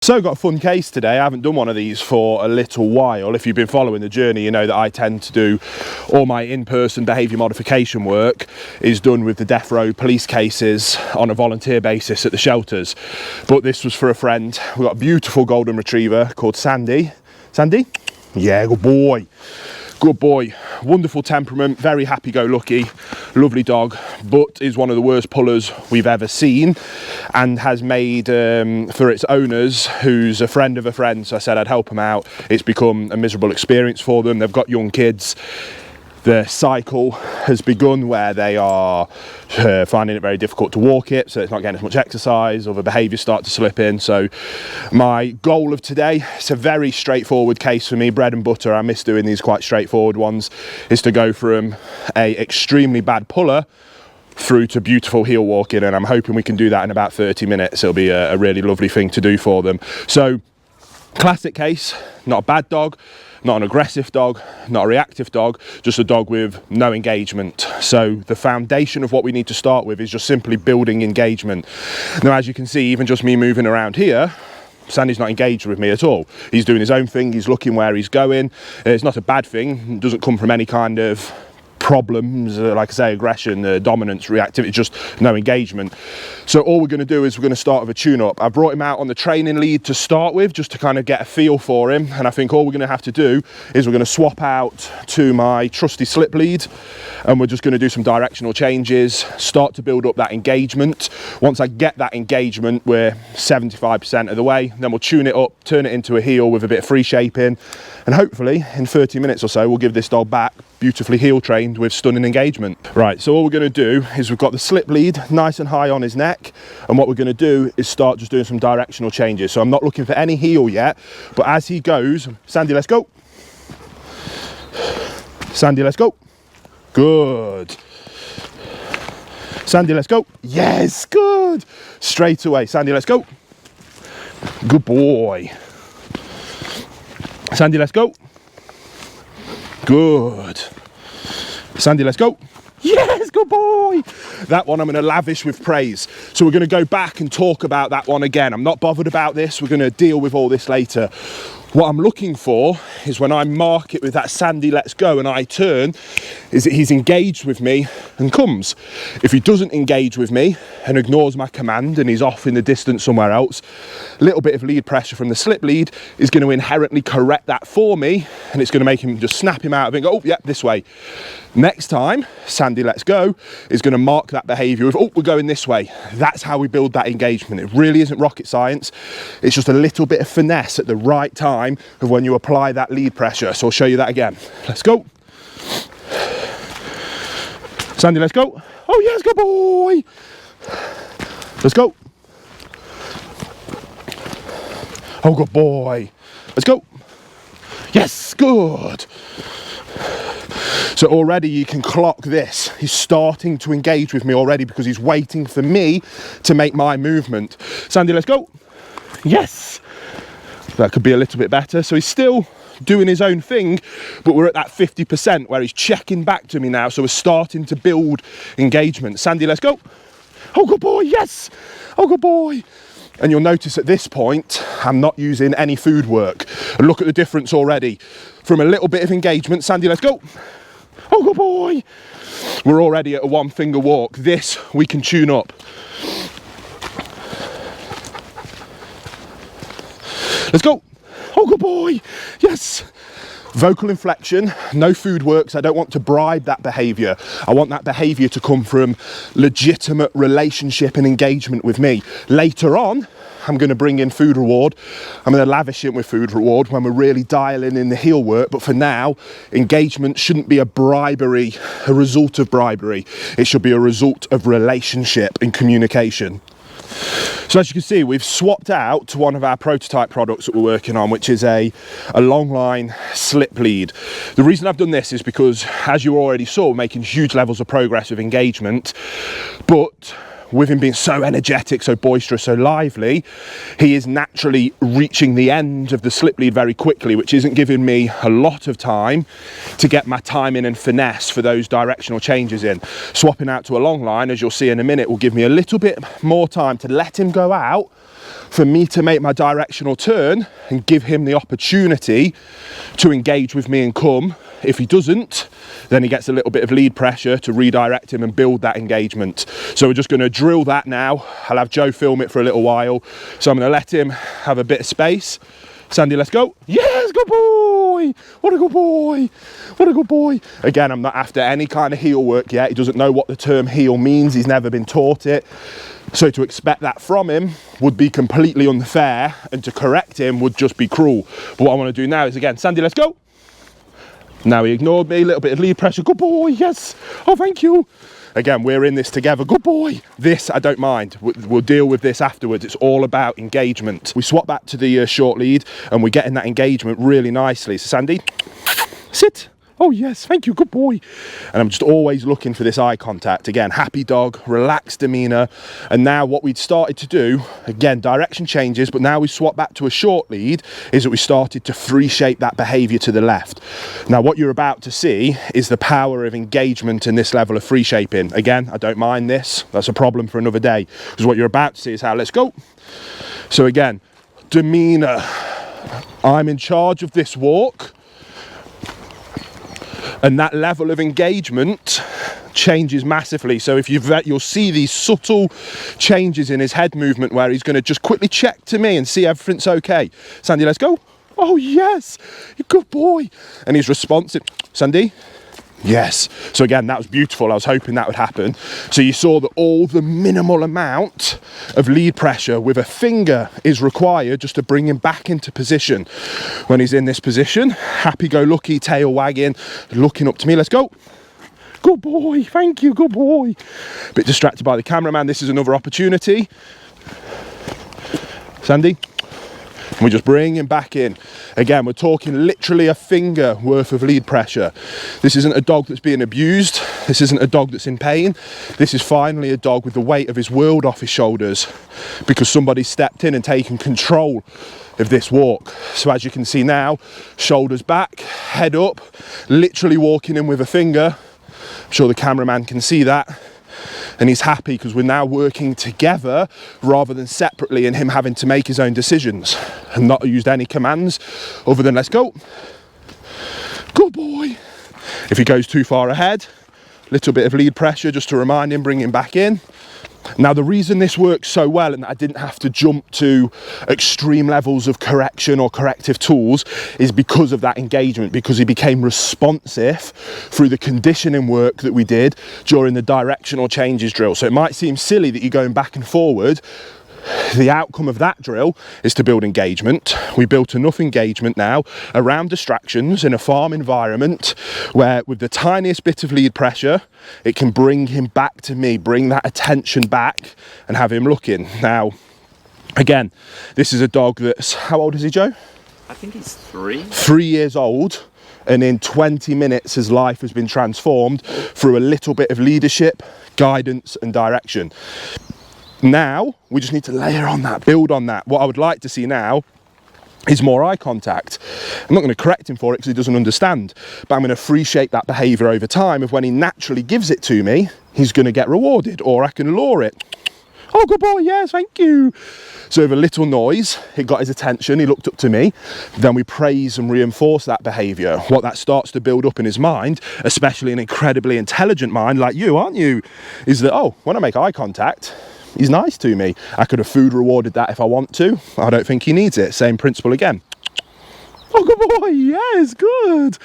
So got a fun case today. I haven't done one of these for a little while. If you've been following the journey, you know that I tend to do all my in-person behaviour modification work is done with the death row police cases on a volunteer basis at the shelters. But this was for a friend. We've got a beautiful golden retriever called Sandy. Sandy? Yeah, good boy. Good boy, wonderful temperament, very happy-go-lucky, lovely dog, but is one of the worst pullers we've ever seen, and has made, for its owners, who's a friend of a friend, so I said I'd help them out. It's become a miserable experience for them. They've got young kids. The cycle has begun where they are finding it very difficult to walk it, so it's not getting as much exercise, other behaviours start to slip in. So my goal of today, it's a very straightforward case for me, bread and butter. I miss doing these quite straightforward ones, is to go from a extremely bad puller through to beautiful heel walking, and I'm hoping we can do that in about 30 minutes. It'll be a really lovely thing to do for them. So classic case, not a bad dog, not an aggressive dog, not a reactive dog, just a dog with no engagement. So the foundation of what we need to start with is just simply building engagement. Now, as you can see, even just me moving around here, Sandy's not engaged with me at all. He's doing his own thing, he's looking where he's going. It's not a bad thing, it doesn't come from any kind of problems, like I say, aggression, dominance, reactivity, just no engagement. So all we're going to do is we're going to start with a tune-up. I brought him out on the training lead to start with, just to kind of get a feel for him, and I think all we're going to have to do is we're going to swap out to my trusty slip lead, and we're just going to do some directional changes, start to build up that engagement. Once I get that engagement, we're 75% of the way, then we'll tune it up, turn it into a heel with a bit of free shaping, and hopefully in 30 minutes or so we'll give this dog back beautifully heel trained with stunning engagement. Right, so all we're going to do is we've got the slip lead nice and high on his neck, and what we're going to do is start just doing some directional changes. So I'm not looking for any heel yet, but as he goes, Sandy, let's go. Sandy, let's go. Good. Sandy, let's go. Yes, good. Straight away. Sandy, let's go. Good boy. Sandy, let's go. Good. Sandy, let's go. Yes, good boy. That one I'm going to lavish with praise. So we're going to go back and talk about that one again. I'm not bothered about this. We're going to deal with all this later. What I'm looking for is when I mark it with that Sandy, let's go, and I turn, is that he's engaged with me and comes. If he doesn't engage with me and ignores my command and he's off in the distance somewhere else, a little bit of lead pressure from the slip lead is going to inherently correct that for me, and it's going to make him just snap him out of it and go, oh, yeah, this way. Next time, Sandy, let's go, is going to mark that behaviour with, oh, we're going this way. That's how we build that engagement. It really isn't rocket science. It's just a little bit of finesse at the right time of when you apply that lead pressure. So I'll show you that again. Let's go. Sandy, let's go. Oh, yes, good boy. Let's go. Oh, good boy. Let's go. Yes, good. So already you can clock this. He's starting to engage with me already because he's waiting for me to make my movement. Sandy, let's go. Yes. That could be a little bit better. So he's still doing his own thing, but we're at that 50% where he's checking back to me now. So we're starting to build engagement. Sandy, let's go. Oh, good boy. Yes. Oh, good boy. And you'll notice at this point, I'm not using any food work. And look at the difference already. From a little bit of engagement, Sandy, let's go. Oh, good boy. We're already at a one finger walk. This we can tune up. Let's go. Oh, good boy. Yes. Vocal inflection, no food works. I don't want to bribe that behaviour. I want that behaviour to come from legitimate relationship and engagement with me. Later on, I'm going to bring in food reward. I'm going to lavish it with food reward when we're really dialing in the heel work. But for now, engagement shouldn't be a bribery, a result of bribery. It should be a result of relationship and communication. So as you can see, we've swapped out to one of our prototype products that we're working on, which is a long line slip lead. The reason I've done this is because, as you already saw, we're making huge levels of progress with engagement, but with him being so energetic, so boisterous, so lively, he is naturally reaching the end of the slip lead very quickly, which isn't giving me a lot of time to get my timing and finesse for those directional changes in. Swapping out to a long line, as you'll see in a minute, will give me a little bit more time to let him go out for me to make my directional turn and give him the opportunity to engage with me and come. If he doesn't, then he gets a little bit of lead pressure to redirect him and build that engagement. So we're just going to drill that now. I'll have Joe film it for a little while. So I'm going to let him have a bit of space. Sandy, let's go. Yes, good boy. What a good boy. What a good boy. Again, I'm not after any kind of heel work yet. He doesn't know what the term heel means. He's never been taught it. So to expect that from him would be completely unfair, and to correct him would just be cruel. But what I want to do now is, again, Sandy, let's go. Now he ignored me, a little bit of lead pressure. Good boy, yes. Oh, thank you. Again, we're in this together. Good boy. This, I don't mind. We'll deal with this afterwards. It's all about engagement. We swap back to the short lead and we're getting that engagement really nicely. So Sandy, sit. Oh yes, thank you, good boy. And I'm just always looking for this eye contact. Again, happy dog, relaxed demeanor. And now what we'd started to do, again, direction changes, but now we swap back to a short lead, is that we started to free shape that behavior to the left. Now what you're about to see is the power of engagement in this level of free shaping. Again, I don't mind this. That's a problem for another day, because what you're about to see is how, let's go. So again, demeanor. I'm in charge of this walk. And that level of engagement changes massively. So if you'll see these subtle changes in his head movement where he's going to just quickly check to me and see everything's okay. Sandy, let's go. Oh yes, good boy. And he's responsive. Sandy, yes. So again, that was beautiful. I was hoping that would happen. So you saw that all the minimal amount of lead pressure with a finger is required just to bring him back into position. When he's in this position, happy-go-lucky, tail wagging, looking up to me. Let's go. Good boy, thank you, good boy. Bit distracted by the cameraman. This is another opportunity. Sandy. And we just bring him back in. Again, we're talking literally a finger worth of lead pressure. This isn't a dog that's being abused. This isn't a dog that's in pain. This is finally a dog with the weight of his world off his shoulders, because somebody stepped in and taken control of this walk. So as you can see now, shoulders back, head up, literally walking in with a finger. I'm sure the cameraman can see that. And he's happy because we're now working together rather than separately, and him having to make his own decisions and not used any commands other than let's go. Good boy. If he goes too far ahead, little bit of lead pressure just to remind him, bring him back in. Now the reason this works so well and that I didn't have to jump to extreme levels of correction or corrective tools is because of that engagement, because he became responsive through the conditioning work that we did during the directional changes drill. So it might seem silly that you're going back and forward. The outcome of that drill is to build engagement. We built enough engagement now around distractions in a farm environment where with the tiniest bit of lead pressure, it can bring him back to me, bring that attention back and have him looking. Now, again, this is a dog that's, how old is he, Joe? I think he's 3. 3 years old. And in 20 minutes, his life has been transformed through a little bit of leadership, guidance and direction. Now, we just need to layer on that, build on that. What I would like to see now is more eye contact. I'm not going to correct him for it because he doesn't understand, but I'm going to free shape that behaviour over time. If when he naturally gives it to me, he's going to get rewarded, or I can lure it. Oh, good boy, yes, thank you. So with a little noise, it got his attention, he looked up to me, then we praise and reinforce that behaviour. What that starts to build up in his mind, especially an incredibly intelligent mind like you, aren't you, is that, oh, when I make eye contact, he's nice to me. I could have food rewarded that if I want to. I don't think he needs it. Same principle again. Oh, good boy, yes, good.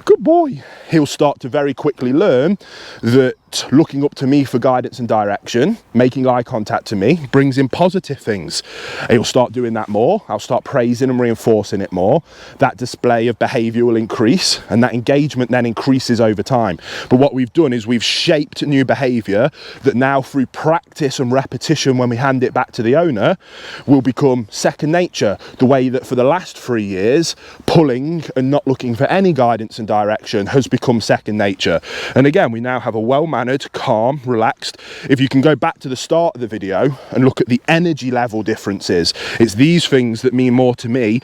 Good boy. He'll start to very quickly learn that looking up to me for guidance and direction, making eye contact to me, brings in positive things. He'll start doing that more. I'll start praising and reinforcing it more. That display of behaviour will increase, and that engagement then increases over time. But what we've done is we've shaped new behaviour that now through practice and repetition, when we hand it back to the owner, will become second nature. The way that for the last 3 years, pulling and not looking for any guidance and direction has become second nature. And again, we now have a well-mannered, calm, relaxed. If you can go back to the start of the video and look at the energy level differences, it's these things that mean more to me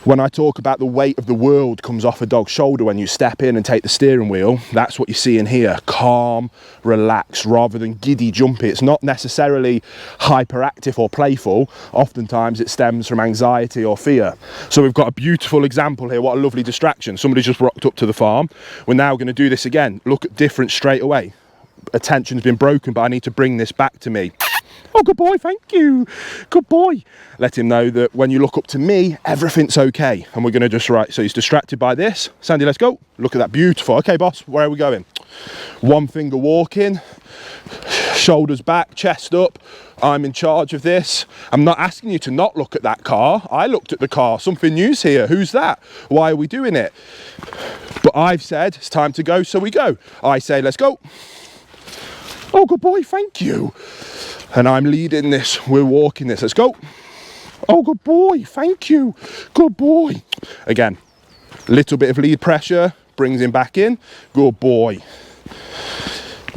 When I talk about the weight of the world comes off a dog's shoulder when you step in and take the steering wheel, that's what you see in here. Calm, relaxed, rather than giddy, jumpy. It's not necessarily hyperactive or playful. Oftentimes it stems from anxiety or fear. So we've got a beautiful example here. What a lovely distraction. Somebody just rocked up to the farm. We're now going to do this again. Look at difference straight away. Attention's been broken, but I need to bring this back to me. Oh, good boy, thank you. Good boy. Let him know that when you look up to me, everything's okay. And we're going to just, right, so he's distracted by this. Sandy, let's go. Look at that, beautiful. Okay, boss, where are we going? One finger walking, shoulders back, chest up. I'm in charge of this. I'm not asking you to not look at that car. I looked at the car. Something new's here. Who's that? Why are we doing it? But I've said it's time to go, so we go. I say, let's go. Oh, good boy, thank you. And I'm leading this, we're walking this, let's go. Oh, good boy, thank you, good boy. Again, little bit of lead pressure, brings him back in, good boy.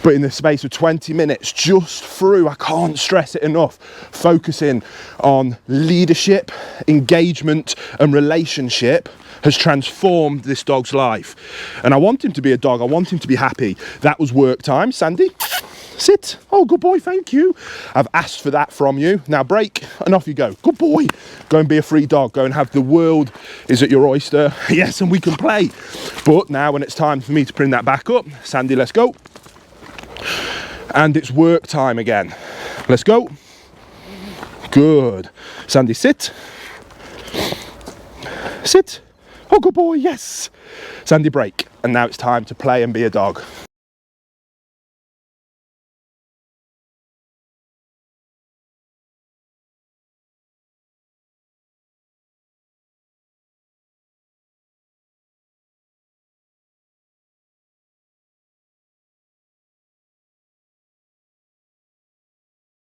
But in the space of 20 minutes, just through, I can't stress it enough, focusing on leadership, engagement and relationship has transformed this dog's life. And I want him to be a dog, I want him to be happy. That was work time, Sandy. Sit. Oh, good boy, thank you. I've asked for that from you. Now break, and off you go. Good boy. Go and be a free dog. Go and have the world is at your oyster. Yes, and we can play. But now when it's time for me to bring that back up, Sandy, let's go. And it's work time again. Let's go. Good. Sandy, sit. Sit. Oh, good boy, yes. Sandy, break. And now it's time to play and be a dog.